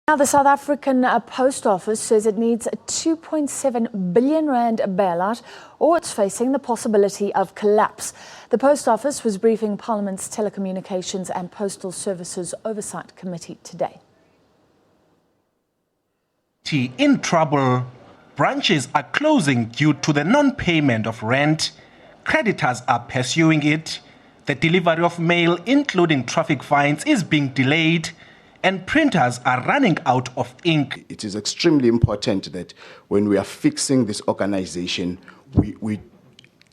Now, the South African Post Office says it needs a 2.7 billion rand bailout, or it's facing the possibility of collapse. The Post Office was briefing Parliament's Telecommunications and Postal Services Oversight Committee today. In trouble, branches are closing due to the non-payment of rent. Creditors are pursuing it. The delivery of mail, including traffic fines, is being delayed. And printers are running out of ink. It is extremely important that when we are fixing this organization, we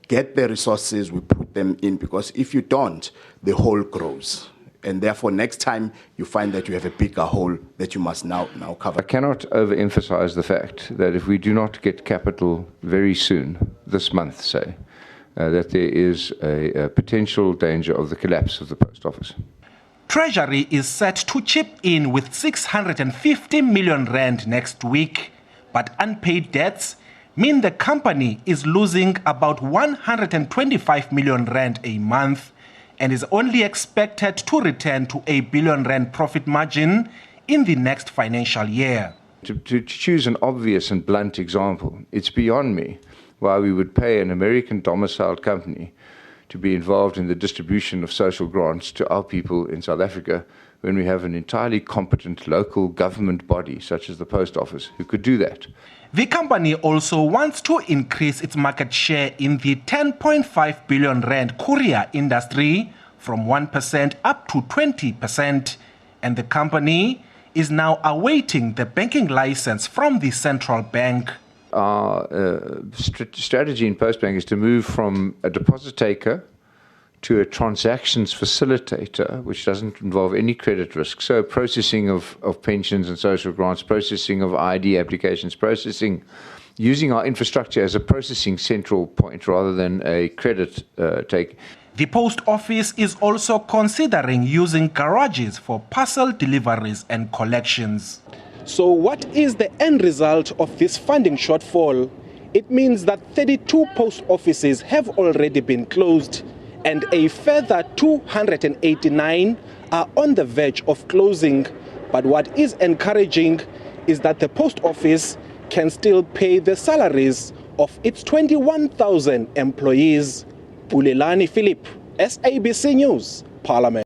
get the resources, we put them in, because if you don't, the hole grows. And therefore, next time you find that you have a bigger hole that you must now cover. I cannot overemphasize the fact that if we do not get capital very soon, this month, say, that there is a potential danger of the collapse of the Post Office. Treasury is set to chip in with 650 million rand next week, but unpaid debts mean the company is losing about 125 million rand a month and is only expected to return to a billion rand profit margin in the next financial year. To choose an obvious and blunt example, it's beyond me why we would pay an American domiciled company to be involved in the distribution of social grants to our people in South Africa when we have an entirely competent local government body such as the Post Office who could do that. The company also wants to increase its market share in the 10.5 billion rand courier industry from 1% up to 20%, and the company is now awaiting the banking license from the central bank. Our strategy in Postbank is to move from a deposit taker to a transactions facilitator, which doesn't involve any credit risk. So processing of pensions and social grants, processing of ID applications, using our infrastructure as a processing central point rather than a credit take. The Post Office is also considering using garages for parcel deliveries and collections. So what is the end result of this funding shortfall? It means that 32 post offices have already been closed and a further 289 are on the verge of closing. But what is encouraging is that the post office can still pay the salaries of its 21,000 employees. Ulelani Philip, SABC News, Parliament.